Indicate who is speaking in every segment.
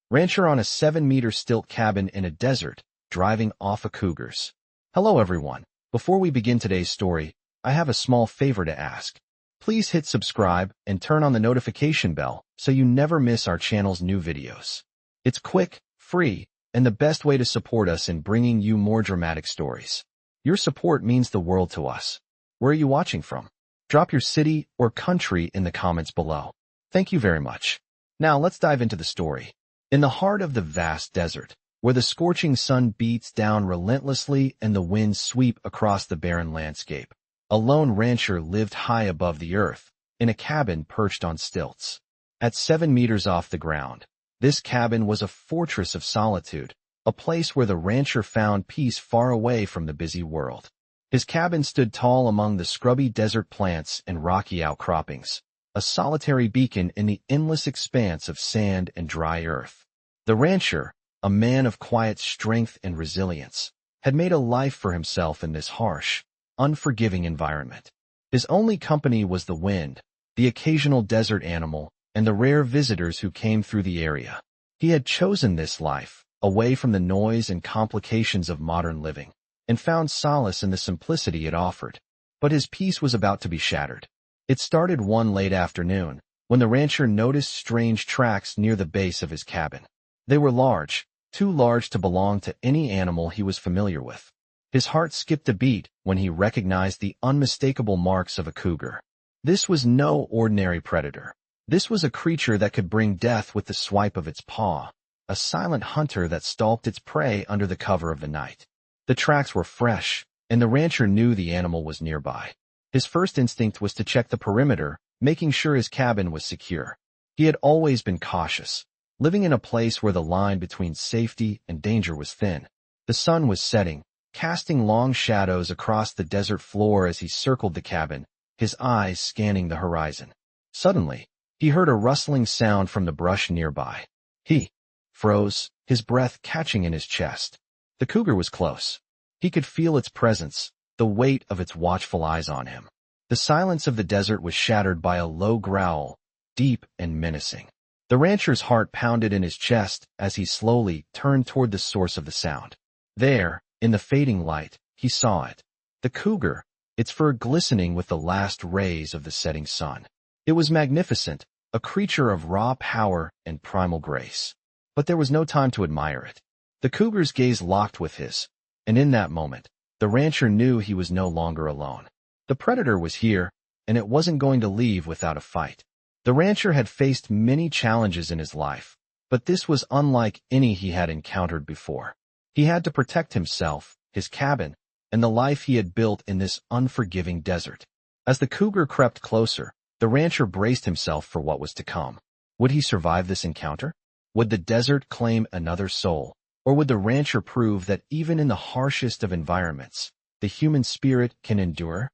Speaker 1: rancher on a 7-meter stilt cabin in a desert, driving off a cougars. Hello everyone. Before we begin today's story, I have a small favor to ask. Please hit subscribe and turn on the notification bell so you never miss our channel's new videos. It's quick, free, and the best way to support us in bringing you more dramatic stories. Your support means the world to us. Where are you watching from? Drop your city or country in the comments below. Thank you very much. Now let's dive into the story. In the heart of the vast desert, where the scorching sun beats down relentlessly and the winds sweep across the barren landscape, a lone rancher lived high above the earth, in a cabin perched on stilts. At 7 meters off the ground, this cabin was a fortress of solitude, a place where the rancher found peace far away from the busy world. His cabin stood tall among the scrubby desert plants and rocky outcroppings, a solitary beacon in the endless expanse of sand and dry earth. The rancher, a man of quiet strength and resilience, had made a life for himself in this harsh, unforgiving environment. His only company was the wind, the occasional desert animal, and the rare visitors who came through the area. He had chosen this life, away from the noise and complications of modern living, and found solace in the simplicity it offered. But his peace was about to be shattered. It started one late afternoon, when the rancher noticed strange tracks near the base of his cabin. They were large, too large to belong to any animal he was familiar with. His heart skipped a beat when he recognized the unmistakable marks of a cougar. This was no ordinary predator. This was a creature that could bring death with the swipe of its paw, a silent hunter that stalked its prey under the cover of the night. The tracks were fresh, and the rancher knew the animal was nearby. His first instinct was to check the perimeter, making sure his cabin was secure. He had always been cautious, living in a place where the line between safety and danger was thin. The sun was setting, casting long shadows across the desert floor as he circled the cabin, his eyes scanning the horizon. Suddenly, he heard a rustling sound from the brush nearby. He froze, his breath catching in his chest. The cougar was close. He could feel its presence, the weight of its watchful eyes on him. The silence of the desert was shattered by a low growl, deep and menacing. The rancher's heart pounded in his chest as he slowly turned toward the source of the sound. There, in the fading light, he saw it. The cougar, its fur glistening with the last rays of the setting sun. It was magnificent, a creature of raw power and primal grace. But there was no time to admire it. The cougar's gaze locked with his, and in that moment, the rancher knew he was no longer alone. The predator was here, and it wasn't going to leave without a fight. The rancher had faced many challenges in his life, but this was unlike any he had encountered before. He had to protect himself, his cabin, and the life he had built in this unforgiving desert. As the cougar crept closer, the rancher braced himself for what was to come. Would he survive this encounter? Would the desert claim another soul? Or would the rancher prove that even in the harshest of environments, the human spirit can endure?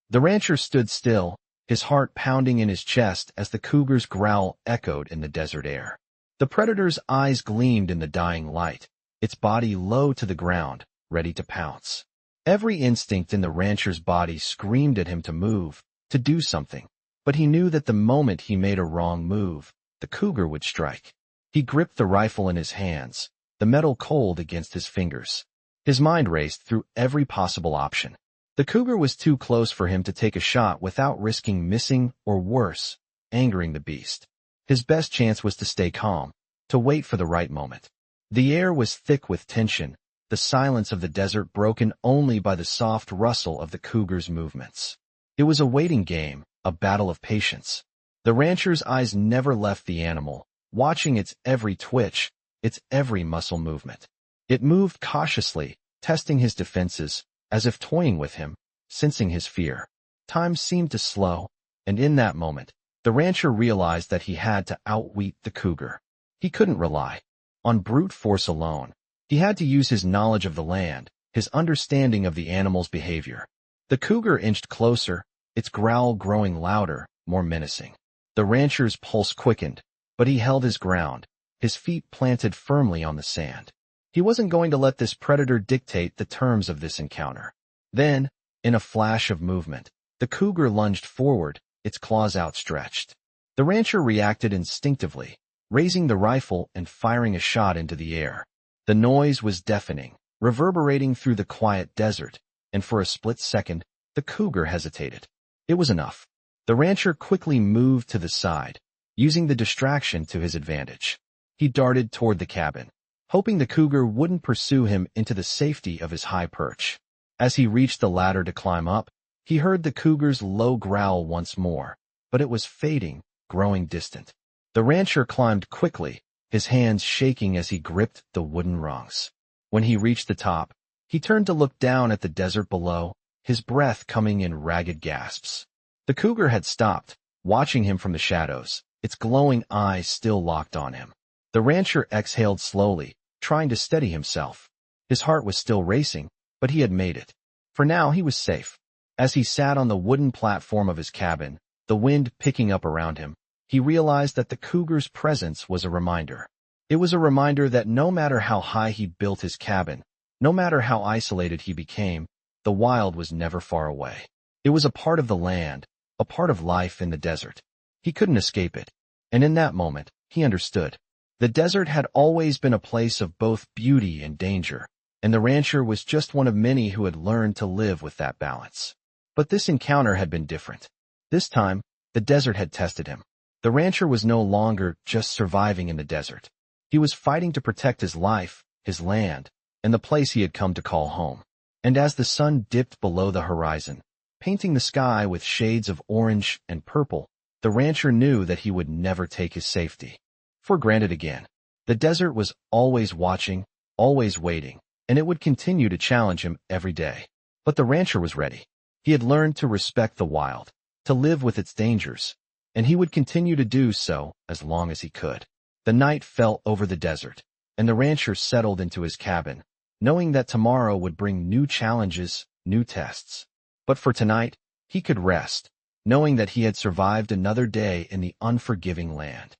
Speaker 1: The rancher stood still, his heart pounding in his chest as the cougar's growl echoed in the desert air. The predator's eyes gleamed in the dying light, its body low to the ground, ready to pounce. Every instinct in the rancher's body screamed at him to move, to do something. But he knew that the moment he made a wrong move, the cougar would strike. He gripped the rifle in his hands, the metal cold against his fingers. His mind raced through every possible option. The cougar was too close for him to take a shot without risking missing or worse, angering the beast. His best chance was to stay calm, to wait for the right moment. The air was thick with tension, the silence of the desert broken only by the soft rustle of the cougar's movements. It was a waiting game, a battle of patience. The rancher's eyes never left the animal, watching its every twitch, its every muscle movement. It moved cautiously, testing his defenses, as if toying with him, sensing his fear. Time seemed to slow, and in that moment, the rancher realized that he had to outwit the cougar. He couldn't rely on brute force alone. He had to use his knowledge of the land, his understanding of the animal's behavior. The cougar inched closer, its growl growing louder, more menacing. The rancher's pulse quickened, but he held his ground, his feet planted firmly on the sand. He wasn't going to let this predator dictate the terms of this encounter. Then, in a flash of movement, the cougar lunged forward, its claws outstretched. The rancher reacted instinctively, raising the rifle and firing a shot into the air. The noise was deafening, reverberating through the quiet desert, and for a split second, the cougar hesitated. It was enough. The rancher quickly moved to the side, using the distraction to his advantage. He darted toward the cabin, hoping the cougar wouldn't pursue him into the safety of his high perch. As he reached the ladder to climb up, he heard the cougar's low growl once more, but it was fading, growing distant. The rancher climbed quickly, his hands shaking as he gripped the wooden rungs. When he reached the top, he turned to look down at the desert below, his breath coming in ragged gasps. The cougar had stopped, watching him from the shadows, its glowing eyes still locked on him. The rancher exhaled slowly, trying to steady himself. His heart was still racing, but he had made it. For now he was safe. As he sat on the wooden platform of his cabin, the wind picking up around him, he realized that the cougar's presence was a reminder. It was a reminder that no matter how high he built his cabin, no matter how isolated he became, the wild was never far away. It was a part of the land, a part of life in the desert. He couldn't escape it. And in that moment, he understood. The desert had always been a place of both beauty and danger, and the rancher was just one of many who had learned to live with that balance. But this encounter had been different. This time, the desert had tested him. The rancher was no longer just surviving in the desert. He was fighting to protect his life, his land, and the place he had come to call home. And as the sun dipped below the horizon, painting the sky with shades of orange and purple, the rancher knew that he would never take his safety for granted again. The desert was always watching, always waiting, and it would continue to challenge him every day. But the rancher was ready. He had learned to respect the wild, to live with its dangers, and he would continue to do so as long as he could. The night fell over the desert, and the rancher settled into his cabin, knowing that tomorrow would bring new challenges, new tests. But for tonight, he could rest, knowing that he had survived another day in the unforgiving land.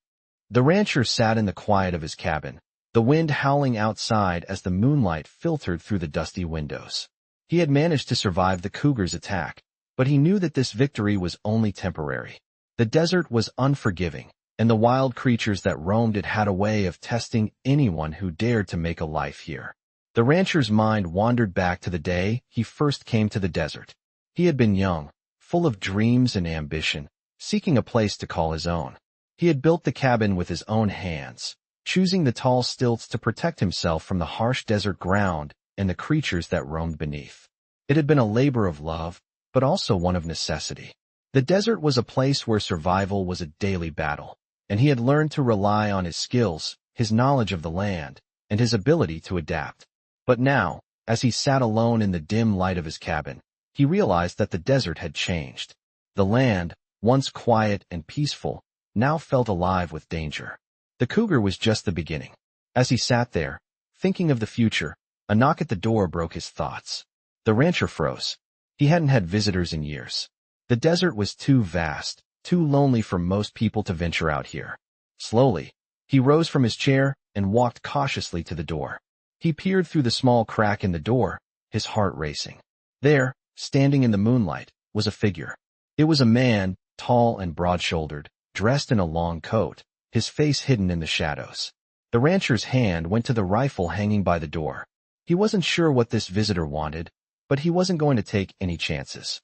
Speaker 1: The rancher sat in the quiet of his cabin, the wind howling outside as the moonlight filtered through the dusty windows. He had managed to survive the cougar's attack, but he knew that this victory was only temporary. The desert was unforgiving, and the wild creatures that roamed it had a way of testing anyone who dared to make a life here. The rancher's mind wandered back to the day he first came to the desert. He had been young, full of dreams and ambition, seeking a place to call his own. He had built the cabin with his own hands, choosing the tall stilts to protect himself from the harsh desert ground and the creatures that roamed beneath. It had been a labor of love, but also one of necessity. The desert was a place where survival was a daily battle, and he had learned to rely on his skills, his knowledge of the land, and his ability to adapt. But now, as he sat alone in the dim light of his cabin, he realized that the desert had changed. The land, once quiet and peaceful, now felt alive with danger. The cougar was just the beginning. As he sat there, thinking of the future, a knock at the door broke his thoughts. The rancher froze. He hadn't had visitors in years. The desert was too vast, too lonely for most people to venture out here. Slowly, he rose from his chair and walked cautiously to the door. He peered through the small crack in the door, his heart racing. There, standing in the moonlight, was a figure. It was a man, tall and broad-shouldered, dressed in a long coat, his face hidden in the shadows. The rancher's hand went to the rifle hanging by the door. He wasn't sure what this visitor wanted, but he wasn't going to take any chances.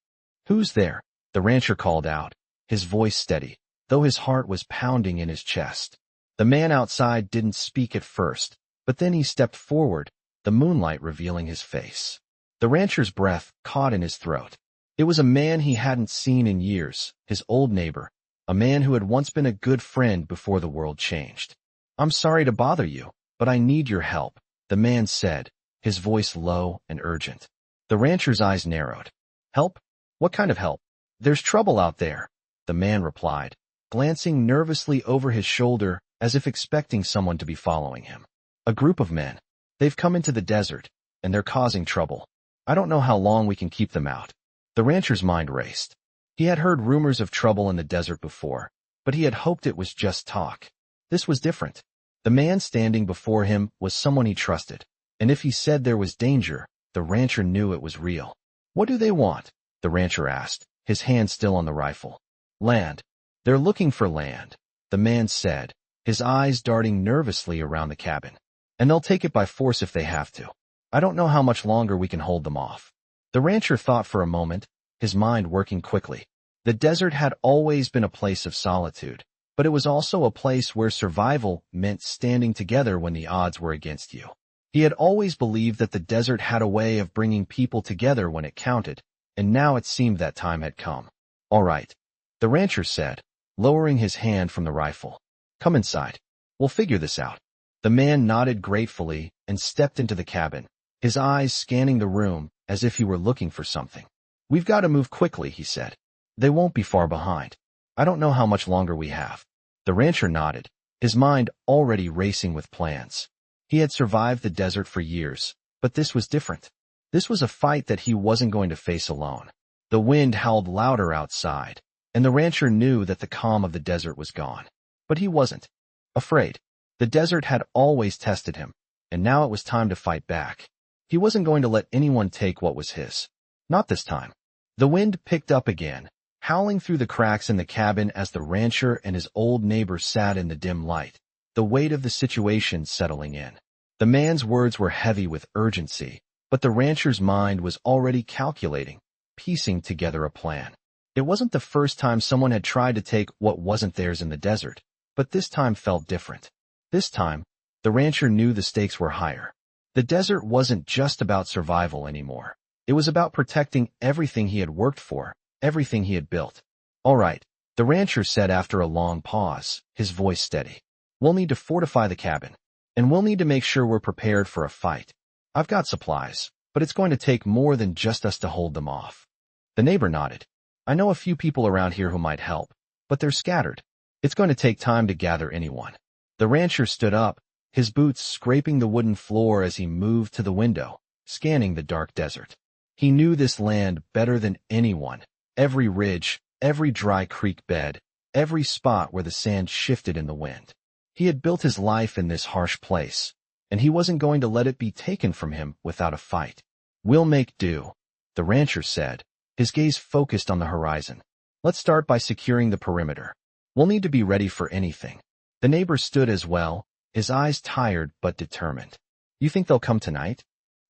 Speaker 1: "Who's there?" the rancher called out, his voice steady, though his heart was pounding in his chest. The man outside didn't speak at first, but then he stepped forward, the moonlight revealing his face. The rancher's breath caught in his throat. It was a man he hadn't seen in years, his old neighbor, a man who had once been a good friend before the world changed. "I'm sorry to bother you, but I need your help," the man said, his voice low and urgent. The rancher's eyes narrowed. "Help? What kind of help?" "There's trouble out there," the man replied, glancing nervously over his shoulder as if expecting someone to be following him. "A group of men. They've come into the desert, and they're causing trouble. I don't know how long we can keep them out." The rancher's mind raced. He had heard rumors of trouble in the desert before, but he had hoped it was just talk. This was different. The man standing before him was someone he trusted, and if he said there was danger, the rancher knew it was real. "What do they want?" the rancher asked, his hand still on the rifle. "Land. They're looking for land," the man said, his eyes darting nervously around the cabin. And they'll take it by force if they have to. I don't know how much longer we can hold them off. The rancher thought for a moment, his mind working quickly. The desert had always been a place of solitude, but it was also a place where survival meant standing together when the odds were against you. He had always believed that the desert had a way of bringing people together when it counted, and now it seemed that time had come. All right, the rancher said, lowering his hand from the rifle. Come inside. We'll figure this out. The man nodded gratefully and stepped into the cabin, his eyes scanning the room as if he were looking for something. We've got to move quickly, he said. They won't be far behind. I don't know how much longer we have. The rancher nodded, his mind already racing with plans. He had survived the desert for years, but this was different. This was a fight that he wasn't going to face alone. The wind howled louder outside, and the rancher knew that the calm of the desert was gone. But he wasn't afraid. The desert had always tested him, and now it was time to fight back. He wasn't going to let anyone take what was his. Not this time. The wind picked up again, howling through the cracks in the cabin as the rancher and his old neighbor sat in the dim light, the weight of the situation settling in. The man's words were heavy with urgency, but the rancher's mind was already calculating, piecing together a plan. It wasn't the first time someone had tried to take what wasn't theirs in the desert, but this time felt different. This time, the rancher knew the stakes were higher. The desert wasn't just about survival anymore. It was about protecting everything he had worked for, everything he had built. All right, the rancher said after a long pause, his voice steady. We'll need to fortify the cabin, and we'll need to make sure we're prepared for a fight. I've got supplies, but it's going to take more than just us to hold them off. The neighbor nodded. I know a few people around here who might help, but they're scattered. It's going to take time to gather anyone. The rancher stood up, his boots scraping the wooden floor as he moved to the window, scanning the dark desert. He knew this land better than anyone. Every ridge, every dry creek bed, every spot where the sand shifted in the wind. He had built his life in this harsh place, and he wasn't going to let it be taken from him without a fight. We'll make do, the rancher said, his gaze focused on the horizon. Let's start by securing the perimeter. We'll need to be ready for anything. The neighbor stood as well, his eyes tired but determined. You think they'll come tonight?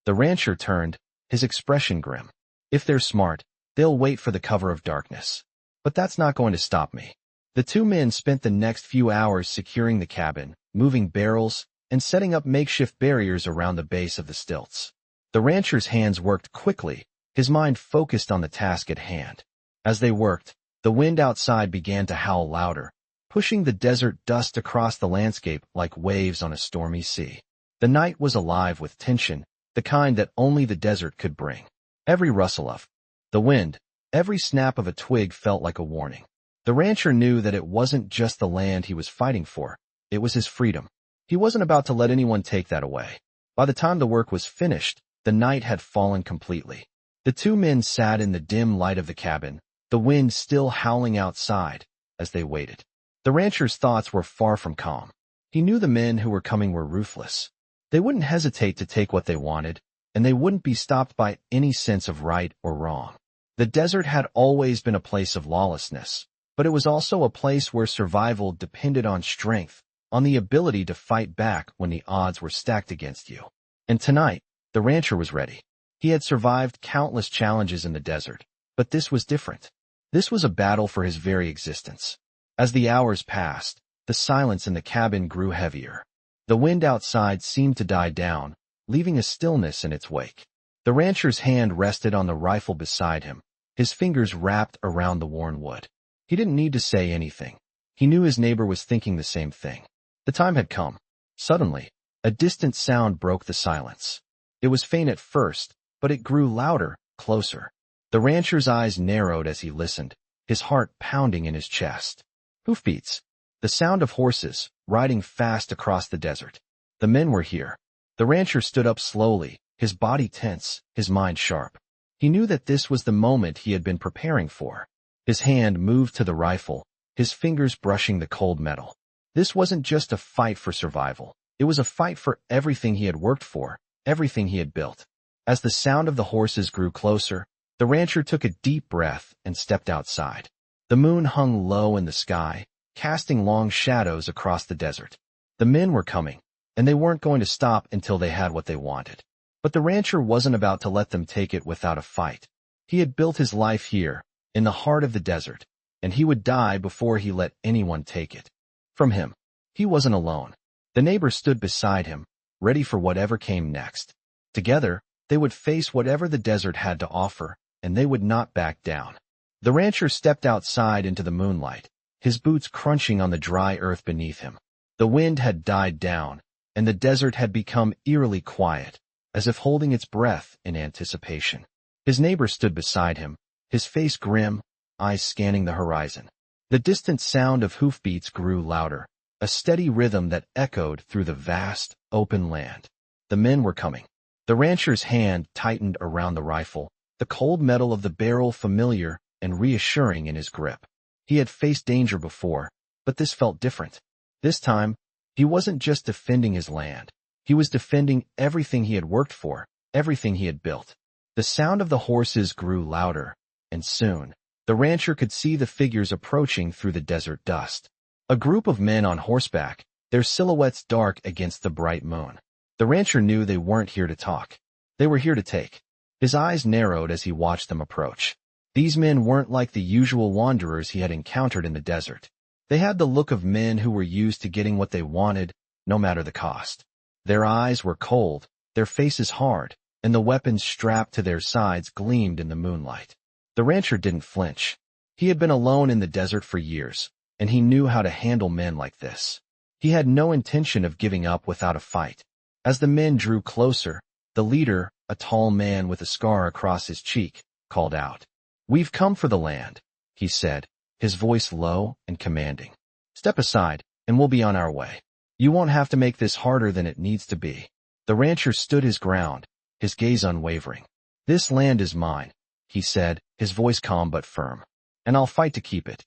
Speaker 1: The rancher turned, his expression grim. If they're smart, they'll wait for the cover of darkness. But that's not going to stop me. The two men spent the next few hours securing the cabin, moving barrels, and setting up makeshift barriers around the base of the stilts. The rancher's hands worked quickly, his mind focused on the task at hand. As they worked, the wind outside began to howl louder, pushing the desert dust across the landscape like waves on a stormy sea. The night was alive with tension, the kind that only the desert could bring. Every rustle of the wind, every snap of a twig felt like a warning. The rancher knew that it wasn't just the land he was fighting for, it was his freedom. He wasn't about to let anyone take that away. By the time the work was finished, the night had fallen completely. The two men sat in the dim light of the cabin, the wind still howling outside, as they waited. The rancher's thoughts were far from calm. He knew the men who were coming were ruthless. They wouldn't hesitate to take what they wanted, and they wouldn't be stopped by any sense of right or wrong. The desert had always been a place of lawlessness, but it was also a place where survival depended on strength, on the ability to fight back when the odds were stacked against you. And tonight, the rancher was ready. He had survived countless challenges in the desert, but this was different. This was a battle for his very existence. As the hours passed, the silence in the cabin grew heavier. The wind outside seemed to die down, leaving a stillness in its wake. The rancher's hand rested on the rifle beside him, his fingers wrapped around the worn wood. He didn't need to say anything. He knew his neighbor was thinking the same thing. The time had come. Suddenly, a distant sound broke the silence. It was faint at first, but it grew louder, closer. The rancher's eyes narrowed as he listened, his heart pounding in his chest. Hoofbeats. The sound of horses, riding fast across the desert. The men were here. The rancher stood up slowly, his body tense, his mind sharp. He knew that this was the moment he had been preparing for. His hand moved to the rifle, his fingers brushing the cold metal. This wasn't just a fight for survival. It was a fight for everything he had worked for, everything he had built. As the sound of the horses grew closer, the rancher took a deep breath and stepped outside. The moon hung low in the sky, casting long shadows across the desert. The men were coming, and they weren't going to stop until they had what they wanted. But the rancher wasn't about to let them take it without a fight. He had built his life here, in the heart of the desert, and he would die before he let anyone take it from him. He wasn't alone. The neighbors stood beside him, ready for whatever came next. Together, they would face whatever the desert had to offer, and they would not back down. The rancher stepped outside into the moonlight, his boots crunching on the dry earth beneath him. The wind had died down, and the desert had become eerily quiet, as if holding its breath in anticipation. His neighbor stood beside him, his face grim, eyes scanning the horizon. The distant sound of hoofbeats grew louder, a steady rhythm that echoed through the vast, open land. The men were coming. The rancher's hand tightened around the rifle, the cold metal of the barrel familiar and reassuring in his grip. He had faced danger before, but this felt different. This time, he wasn't just defending his land. He was defending everything he had worked for, everything he had built. The sound of the horses grew louder, and soon, the rancher could see the figures approaching through the desert dust. A group of men on horseback, their silhouettes dark against the bright moon. The rancher knew they weren't here to talk. They were here to take. His eyes narrowed as he watched them approach. These men weren't like the usual wanderers he had encountered in the desert. They had the look of men who were used to getting what they wanted, no matter the cost. Their eyes were cold, their faces hard, and the weapons strapped to their sides gleamed in the moonlight. The rancher didn't flinch. He had been alone in the desert for years, and he knew how to handle men like this. He had no intention of giving up without a fight. As the men drew closer, the leader, a tall man with a scar across his cheek, called out. "We've come for the land," he said, his voice low and commanding. "Step aside, and we'll be on our way. You won't have to make this harder than it needs to be." The rancher stood his ground, his gaze unwavering. "This land is mine," he said, his voice calm but firm, "and I'll fight to keep it."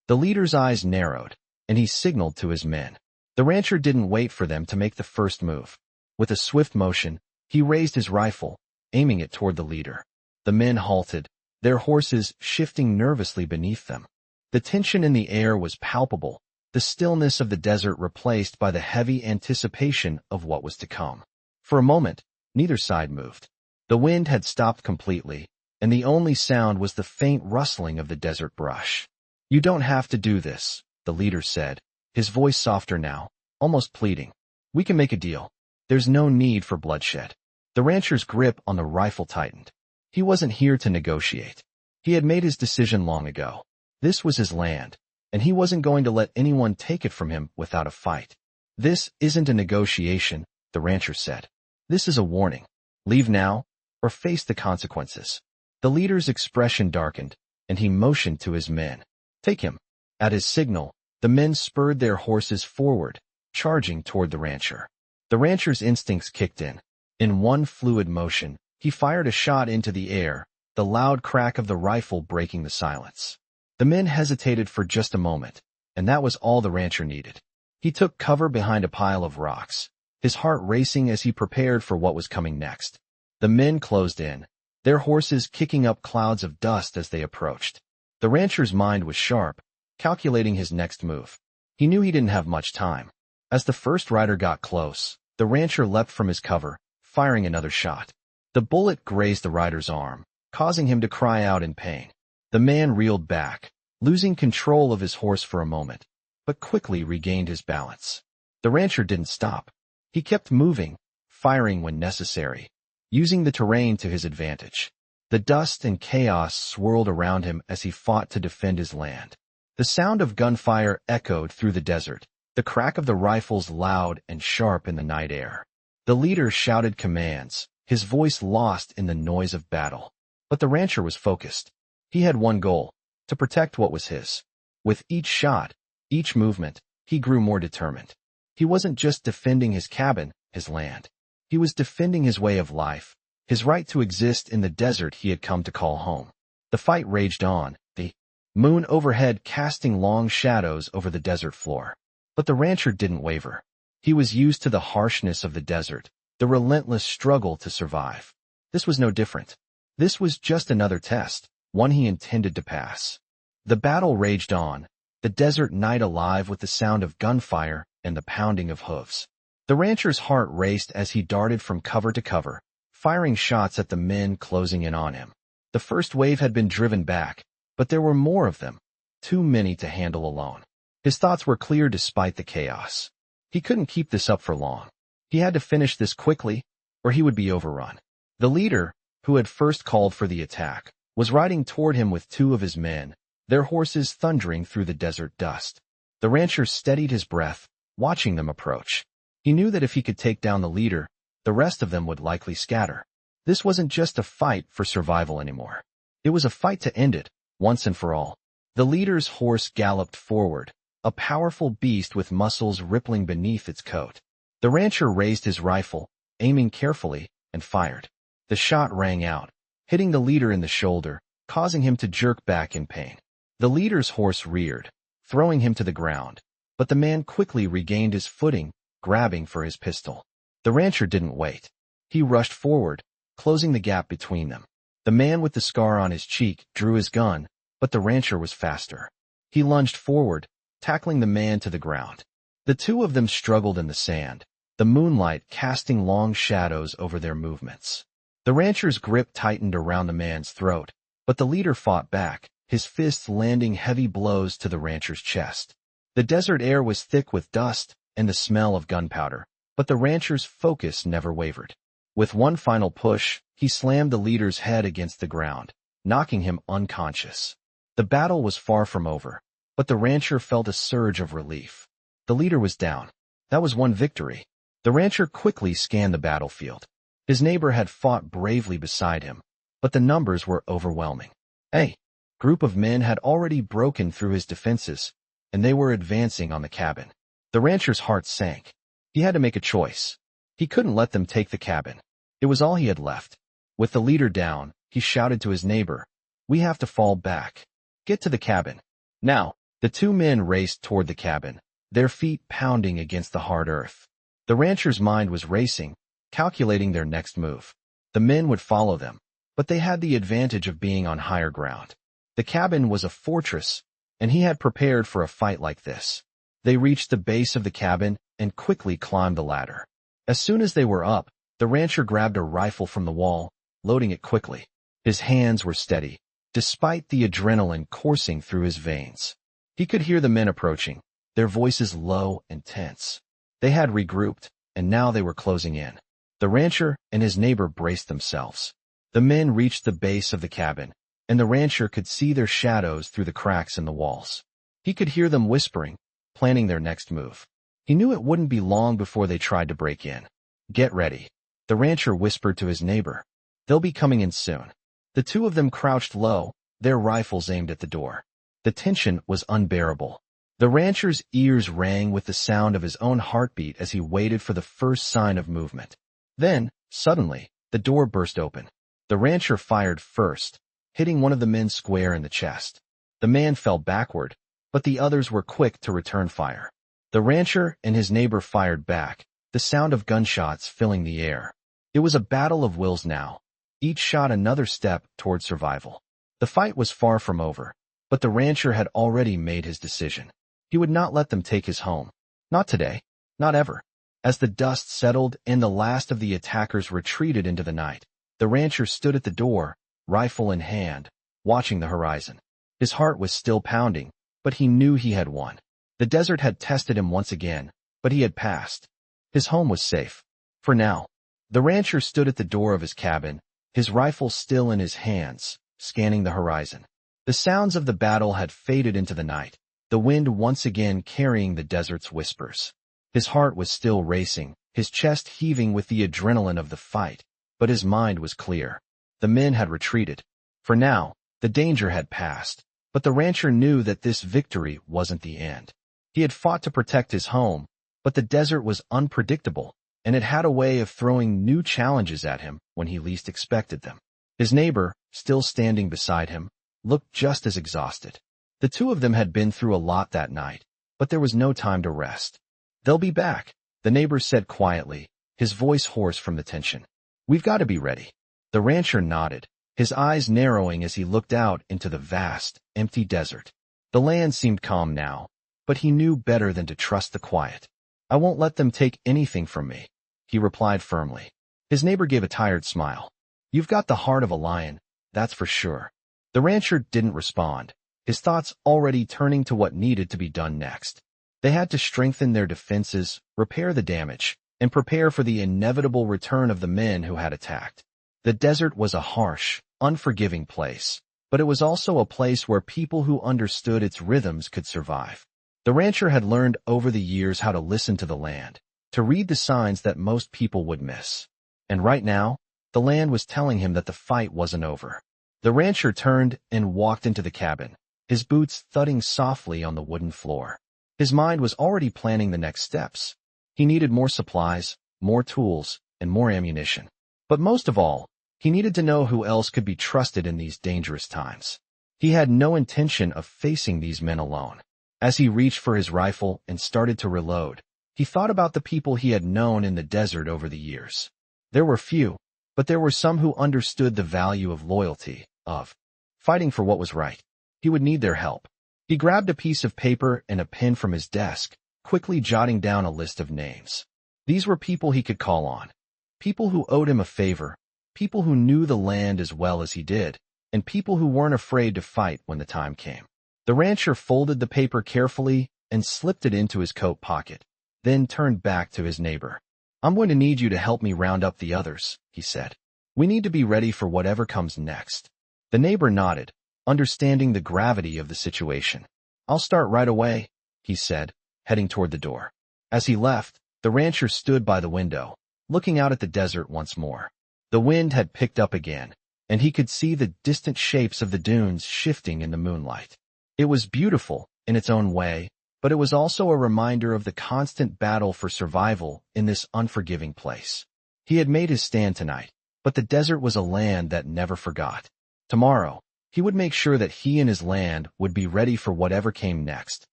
Speaker 1: The leader's eyes narrowed, and he signaled to his men. The rancher didn't wait for them to make the first move. With a swift motion, he raised his rifle, aiming it toward the leader. The men halted, their horses shifting nervously beneath them. The tension in the air was palpable, the stillness of the desert replaced by the heavy anticipation of what was to come. For a moment, neither side moved. The wind had stopped completely, and the only sound was the faint rustling of the desert brush. "You don't have to do this," the leader said, his voice softer now, almost pleading. "We can make a deal. There's no need for bloodshed." The rancher's grip on the rifle tightened. He wasn't here to negotiate. He had made his decision long ago. This was his land, and he wasn't going to let anyone take it from him without a fight. "This isn't a negotiation," the rancher said. "This is a warning. Leave now, or face the consequences." The leader's expression darkened, and he motioned to his men. "Take him." At his signal, the men spurred their horses forward, charging toward the rancher. The rancher's instincts kicked in. In one fluid motion, he fired a shot into the air, the loud crack of the rifle breaking the silence. The men hesitated for just a moment, and that was all the rancher needed. He took cover behind a pile of rocks, his heart racing as he prepared for what was coming next. The men closed in, their horses kicking up clouds of dust as they approached. The rancher's mind was sharp, calculating his next move. He knew he didn't have much time. As the first rider got close, the rancher leapt from his cover, firing another shot. The bullet grazed the rider's arm, causing him to cry out in pain. The man reeled back, losing control of his horse for a moment, but quickly regained his balance. The rancher didn't stop. He kept moving, firing when necessary, using the terrain to his advantage. The dust and chaos swirled around him as he fought to defend his land. The sound of gunfire echoed through the desert, the crack of the rifles loud and sharp in the night air. The leader shouted commands, his voice lost in the noise of battle. But the rancher was focused. He had one goal, to protect what was his. With each shot, each movement, he grew more determined. He wasn't just defending his cabin, his land. He was defending his way of life, his right to exist in the desert he had come to call home. The fight raged on, the moon overhead casting long shadows over the desert floor. But the rancher didn't waver. He was used to the harshness of the desert, the relentless struggle to survive. This was no different. This was just another test, one he intended to pass. The battle raged on, the desert night alive with the sound of gunfire and the pounding of hooves. The rancher's heart raced as he darted from cover to cover, firing shots at the men closing in on him. The first wave had been driven back, but there were more of them, too many to handle alone. His thoughts were clear despite the chaos. He couldn't keep this up for long. He had to finish this quickly, or he would be overrun. The leader, who had first called for the attack, was riding toward him with two of his men, their horses thundering through the desert dust. The rancher steadied his breath, watching them approach. He knew that if he could take down the leader, the rest of them would likely scatter. This wasn't just a fight for survival anymore. It was a fight to end it, once and for all. The leader's horse galloped forward, a powerful beast with muscles rippling beneath its coat. The rancher raised his rifle, aiming carefully, and fired. The shot rang out, hitting the leader in the shoulder, causing him to jerk back in pain. The leader's horse reared, throwing him to the ground, but the man quickly regained his footing, grabbing for his pistol. The rancher didn't wait. He rushed forward, closing the gap between them. The man with the scar on his cheek drew his gun, but the rancher was faster. He lunged forward, tackling the man to the ground. The two of them struggled in the sand, the moonlight casting long shadows over their movements. The rancher's grip tightened around the man's throat, but the leader fought back, his fists landing heavy blows to the rancher's chest. The desert air was thick with dust and the smell of gunpowder, but the rancher's focus never wavered. With one final push, he slammed the leader's head against the ground, knocking him unconscious. The battle was far from over, but the rancher felt a surge of relief. The leader was down. That was one victory. The rancher quickly scanned the battlefield. His neighbor had fought bravely beside him, but the numbers were overwhelming. A group of men had already broken through his defenses, and they were advancing on the cabin. The rancher's heart sank. He had to make a choice. He couldn't let them take the cabin. It was all he had left. With the leader down, he shouted to his neighbor, "We have to fall back. Get to the cabin." Now, the two men raced toward the cabin, their feet pounding against the hard earth. The rancher's mind was racing, calculating their next move. The men would follow them, but they had the advantage of being on higher ground. The cabin was a fortress, and he had prepared for a fight like this. They reached the base of the cabin and quickly climbed the ladder. As soon as they were up, the rancher grabbed a rifle from the wall, loading it quickly. His hands were steady, despite the adrenaline coursing through his veins. He could hear the men approaching, their voices low and tense. They had regrouped, and now they were closing in. The rancher and his neighbor braced themselves. The men reached the base of the cabin, and the rancher could see their shadows through the cracks in the walls. He could hear them whispering, planning their next move. He knew it wouldn't be long before they tried to break in. "Get ready," the rancher whispered to his neighbor. "They'll be coming in soon." The two of them crouched low, their rifles aimed at the door. The tension was unbearable. The rancher's ears rang with the sound of his own heartbeat as he waited for the first sign of movement. Then, suddenly, the door burst open. The rancher fired first, hitting one of the men square in the chest. The man fell backward, but the others were quick to return fire. The rancher and his neighbor fired back, the sound of gunshots filling the air. It was a battle of wills now, each shot another step toward survival. The fight was far from over, but the rancher had already made his decision. He would not let them take his home. Not today, not ever. As the dust settled and the last of the attackers retreated into the night, the rancher stood at the door, rifle in hand, watching the horizon. His heart was still pounding, but he knew he had won. The desert had tested him once again, but he had passed. His home was safe. For now. The rancher stood at the door of his cabin, his rifle still in his hands, scanning the horizon. The sounds of the battle had faded into the night, the wind once again carrying the desert's whispers. His heart was still racing, his chest heaving with the adrenaline of the fight, but his mind was clear. The men had retreated. For now, the danger had passed, but the rancher knew that this victory wasn't the end. He had fought to protect his home, but the desert was unpredictable, and it had a way of throwing new challenges at him when he least expected them. His neighbor, still standing beside him, looked just as exhausted. The two of them had been through a lot that night, but there was no time to rest. "They'll be back," the neighbor said quietly, his voice hoarse from the tension. "We've got to be ready." The rancher nodded, his eyes narrowing as he looked out into the vast, empty desert. The land seemed calm now, but he knew better than to trust the quiet. "I won't let them take anything from me," he replied firmly. His neighbor gave a tired smile. "You've got the heart of a lion, that's for sure." The rancher didn't respond, his thoughts already turning to what needed to be done next. They had to strengthen their defenses, repair the damage, and prepare for the inevitable return of the men who had attacked. The desert was a harsh, unforgiving place, but it was also a place where people who understood its rhythms could survive. The rancher had learned over the years how to listen to the land, to read the signs that most people would miss. And right now, the land was telling him that the fight wasn't over. The rancher turned and walked into the cabin, his boots thudding softly on the wooden floor. His mind was already planning the next steps. He needed more supplies, more tools, and more ammunition. But most of all, he needed to know who else could be trusted in these dangerous times. He had no intention of facing these men alone. As he reached for his rifle and started to reload, he thought about the people he had known in the desert over the years. There were few, but there were some who understood the value of loyalty, of fighting for what was right. He would need their help. He grabbed a piece of paper and a pen from his desk, quickly jotting down a list of names. These were people he could call on. People who owed him a favor, people who knew the land as well as he did, and people who weren't afraid to fight when the time came. The rancher folded the paper carefully and slipped it into his coat pocket, then turned back to his neighbor. "I'm going to need you to help me round up the others," he said. "We need to be ready for whatever comes next." The neighbor nodded, understanding the gravity of the situation. "I'll start right away," he said, heading toward the door. As he left, the rancher stood by the window, looking out at the desert once more. The wind had picked up again, and he could see the distant shapes of the dunes shifting in the moonlight. It was beautiful in its own way, but it was also a reminder of the constant battle for survival in this unforgiving place. He had made his stand tonight, but the desert was a land that never forgot. Tomorrow, he would make sure that he and his land would be ready for whatever came next.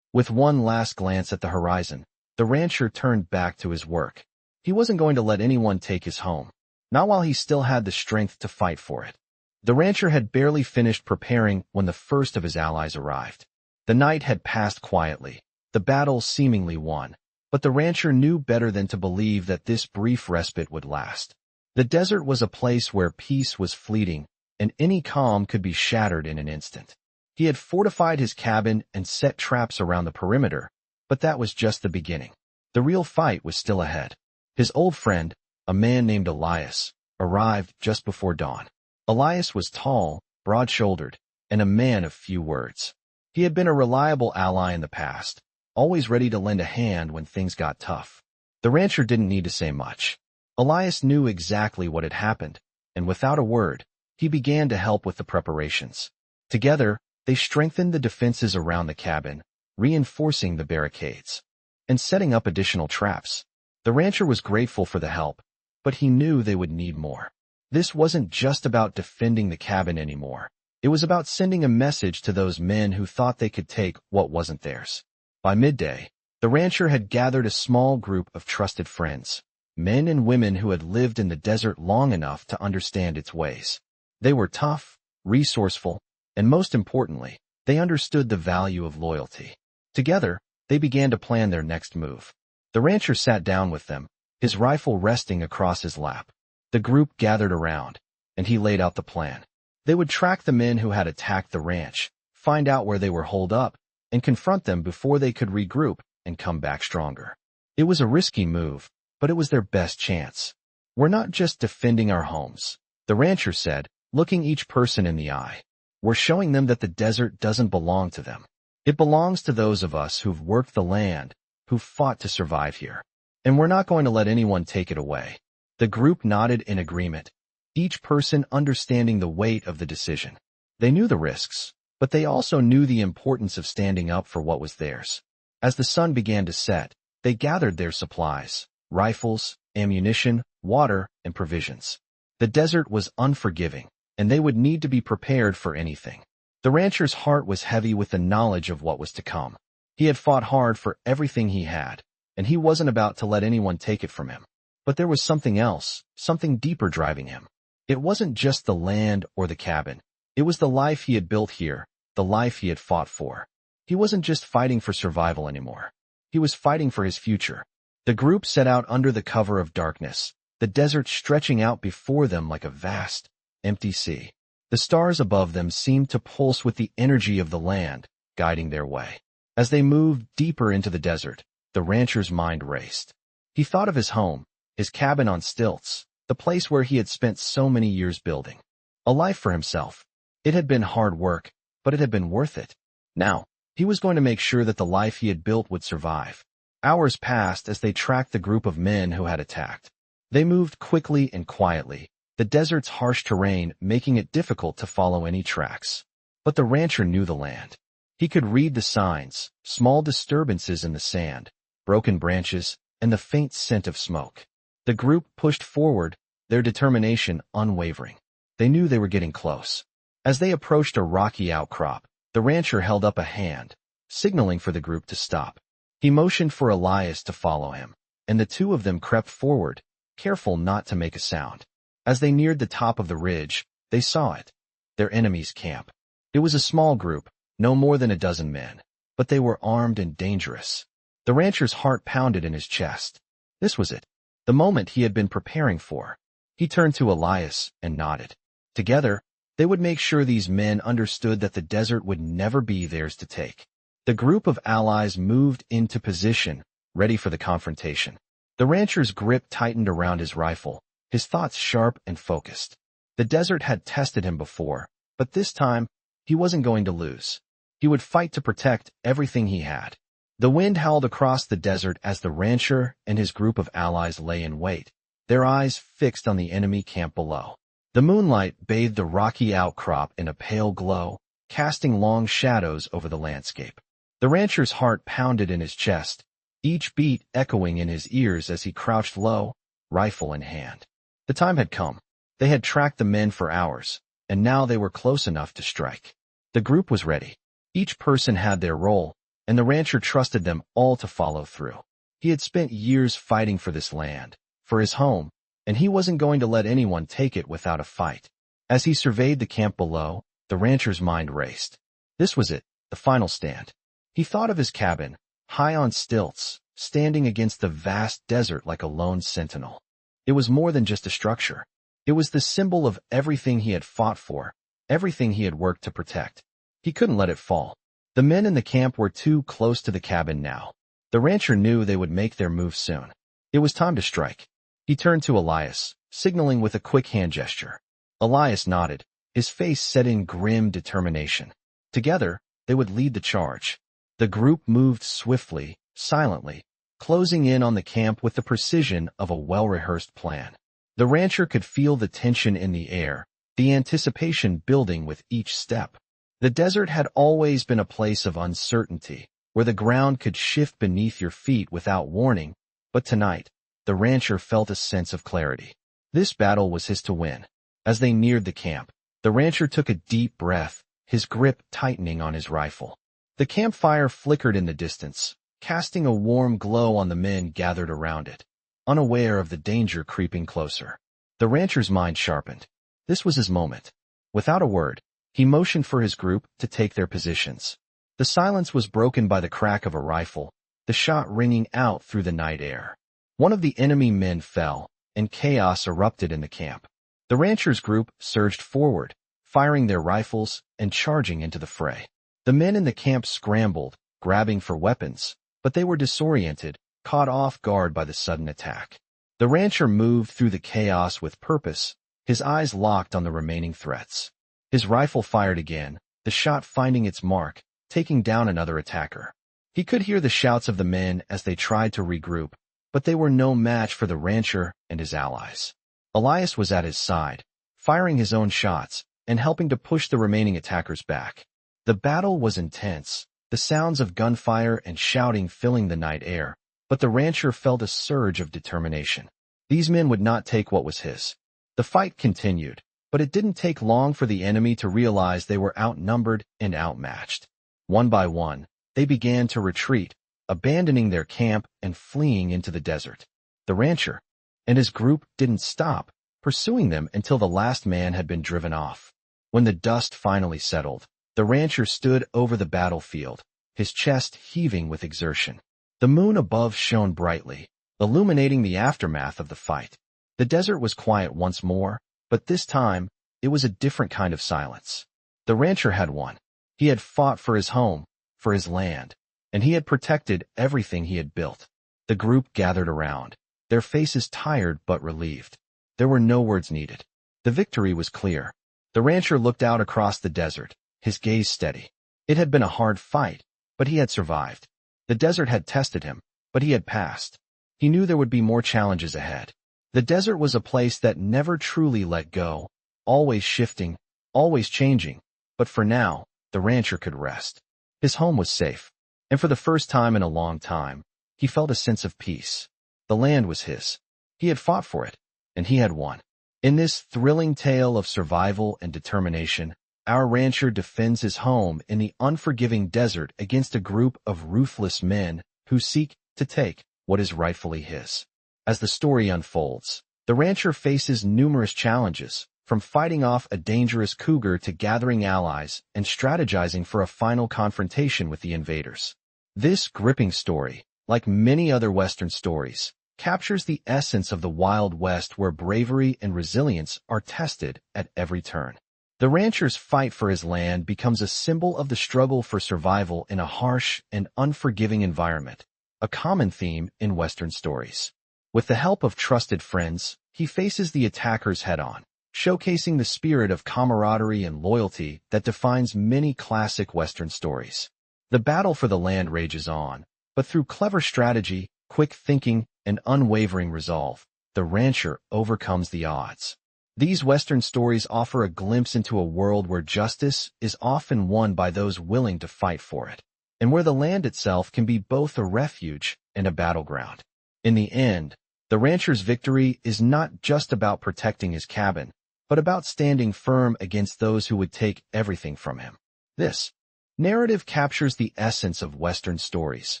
Speaker 1: With one last glance at the horizon, the rancher turned back to his work. He wasn't going to let anyone take his home, not while he still had the strength to fight for it. The rancher had barely finished preparing when the first of his allies arrived. The night had passed quietly, the battle seemingly won, but the rancher knew better than to believe that this brief respite would last. The desert was a place where peace was fleeting, and any calm could be shattered in an instant. He had fortified his cabin and set traps around the perimeter, but that was just the beginning. The real fight was still ahead. His old friend, a man named Elias, arrived just before dawn. Elias was tall, broad-shouldered, and a man of few words. He had been a reliable ally in the past, always ready to lend a hand when things got tough. The rancher didn't need to say much. Elias knew exactly what had happened, and without a word, he began to help with the preparations. Together, they strengthened the defenses around the cabin, reinforcing the barricades, and setting up additional traps. The rancher was grateful for the help, but he knew they would need more. This wasn't just about defending the cabin anymore. It was about sending a message to those men who thought they could take what wasn't theirs. By midday, the rancher had gathered a small group of trusted friends, men and women who had lived in the desert long enough to understand its ways. They were tough, resourceful, and most importantly, they understood the value of loyalty. Together, they began to plan their next move. The rancher sat down with them, his rifle resting across his lap. The group gathered around, and he laid out the plan. They would track the men who had attacked the ranch, find out where they were holed up, and confront them before they could regroup and come back stronger. It was a risky move, but it was their best chance. "We're not just defending our homes," the rancher said, looking each person in the eye. "We're showing them that the desert doesn't belong to them. It belongs to those of us who've worked the land, who've fought to survive here. And we're not going to let anyone take it away." The group nodded in agreement, each person understanding the weight of the decision. They knew the risks, but they also knew the importance of standing up for what was theirs. As the sun began to set, they gathered their supplies, rifles, ammunition, water, and provisions. The desert was unforgiving, and they would need to be prepared for anything. The rancher's heart was heavy with the knowledge of what was to come. He had fought hard for everything he had, and he wasn't about to let anyone take it from him. But there was something else, something deeper driving him. It wasn't just the land or the cabin. It was the life he had built here, the life he had fought for. He wasn't just fighting for survival anymore. He was fighting for his future. The group set out under the cover of darkness, the desert stretching out before them like a vast, empty sea. The stars above them seemed to pulse with the energy of the land, guiding their way. As they moved deeper into the desert, the rancher's mind raced. He thought of his home, his cabin on stilts, the place where he had spent so many years building. A life for himself. It had been hard work, but it had been worth it. Now, he was going to make sure that the life he had built would survive. Hours passed as they tracked the group of men who had attacked. They moved quickly and quietly, the desert's harsh terrain making it difficult to follow any tracks. But the rancher knew the land. He could read the signs, small disturbances in the sand, broken branches, and the faint scent of smoke. The group pushed forward, their determination unwavering. They knew they were getting close. As they approached a rocky outcrop, the rancher held up a hand, signaling for the group to stop. He motioned for Elias to follow him, and the two of them crept forward, careful not to make a sound. As they neared the top of the ridge, they saw it. Their enemy's camp. It was a small group, no more than a dozen men, but they were armed and dangerous. The rancher's heart pounded in his chest. This was it, the moment he had been preparing for. He turned to Elias and nodded. Together, they would make sure these men understood that the desert would never be theirs to take. The group of allies moved into position, ready for the confrontation. The rancher's grip tightened around his rifle, his thoughts sharp and focused. The desert had tested him before, but this time, he wasn't going to lose. He would fight to protect everything he had. The wind howled across the desert as the rancher and his group of allies lay in wait, their eyes fixed on the enemy camp below. The moonlight bathed the rocky outcrop in a pale glow, casting long shadows over the landscape. The rancher's heart pounded in his chest, each beat echoing in his ears as he crouched low, rifle in hand. The time had come. They had tracked the men for hours, and now they were close enough to strike. The group was ready. Each person had their role, and the rancher trusted them all to follow through. He had spent years fighting for this land, for his home, and he wasn't going to let anyone take it without a fight. As he surveyed the camp below, the rancher's mind raced. This was it, the final stand. He thought of his cabin, high on stilts, standing against the vast desert like a lone sentinel. It was more than just a structure. It was the symbol of everything he had fought for, everything he had worked to protect. He couldn't let it fall. The men in the camp were too close to the cabin now. The rancher knew they would make their move soon. It was time to strike. He turned to Elias, signaling with a quick hand gesture. Elias nodded, his face set in grim determination. Together, they would lead the charge. The group moved swiftly, silently, closing in on the camp with the precision of a well-rehearsed plan. The rancher could feel the tension in the air, the anticipation building with each step. The desert had always been a place of uncertainty, where the ground could shift beneath your feet without warning, but tonight, the rancher felt a sense of clarity. This battle was his to win. As they neared the camp, the rancher took a deep breath, his grip tightening on his rifle. The campfire flickered in the distance, casting a warm glow on the men gathered around it, unaware of the danger creeping closer. The rancher's mind sharpened. This was his moment. Without a word, he motioned for his group to take their positions. The silence was broken by the crack of a rifle, the shot ringing out through the night air. One of the enemy men fell, and chaos erupted in the camp. The rancher's group surged forward, firing their rifles and charging into the fray. The men in the camp scrambled, grabbing for weapons, but they were disoriented, caught off guard by the sudden attack. The rancher moved through the chaos with purpose, his eyes locked on the remaining threats. His rifle fired again, the shot finding its mark, taking down another attacker. He could hear the shouts of the men as they tried to regroup, but they were no match for the rancher and his allies. Elias was at his side, firing his own shots and helping to push the remaining attackers back. The battle was intense, the sounds of gunfire and shouting filling the night air, but the rancher felt a surge of determination. These men would not take what was his. The fight continued, but it didn't take long for the enemy to realize they were outnumbered and outmatched. One by one, they began to retreat, abandoning their camp and fleeing into the desert. The rancher and his group didn't stop, pursuing them until the last man had been driven off. When the dust finally settled, the rancher stood over the battlefield, his chest heaving with exertion. The moon above shone brightly, illuminating the aftermath of the fight. The desert was quiet once more, but this time, it was a different kind of silence. The rancher had won. He had fought for his home, for his land, and he had protected everything he had built. The group gathered around, their faces tired but relieved. There were no words needed. The victory was clear. The rancher looked out across the desert, his gaze steady. It had been a hard fight, but he had survived. The desert had tested him, but he had passed. He knew there would be more challenges ahead. The desert was a place that never truly let go, always shifting, always changing, but for now, the rancher could rest. His home was safe, and for the first time in a long time, he felt a sense of peace. The land was his. He had fought for it, and he had won. In this thrilling tale of survival and determination, our rancher defends his home in the unforgiving desert against a group of ruthless men who seek to take what is rightfully his. As the story unfolds, the rancher faces numerous challenges, from fighting off a dangerous cougar to gathering allies and strategizing for a final confrontation with the invaders. This gripping story, like many other Western stories, captures the essence of the Wild West where bravery and resilience are tested at every turn. The rancher's fight for his land becomes a symbol of the struggle for survival in a harsh and unforgiving environment, a common theme in Western stories. With the help of trusted friends, he faces the attackers head-on, showcasing the spirit of camaraderie and loyalty that defines many classic Western stories. The battle for the land rages on, but through clever strategy, quick thinking, and unwavering resolve, the rancher overcomes the odds. These Western stories offer a glimpse into a world where justice is often won by those willing to fight for it, and where the land itself can be both a refuge and a battleground. In the end, the rancher's victory is not just about protecting his cabin, but about standing firm against those who would take everything from him. This narrative captures the essence of Western stories,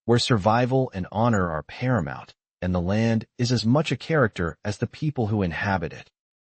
Speaker 1: where survival and honor are paramount, and the land is as much a character as the people who inhabit it.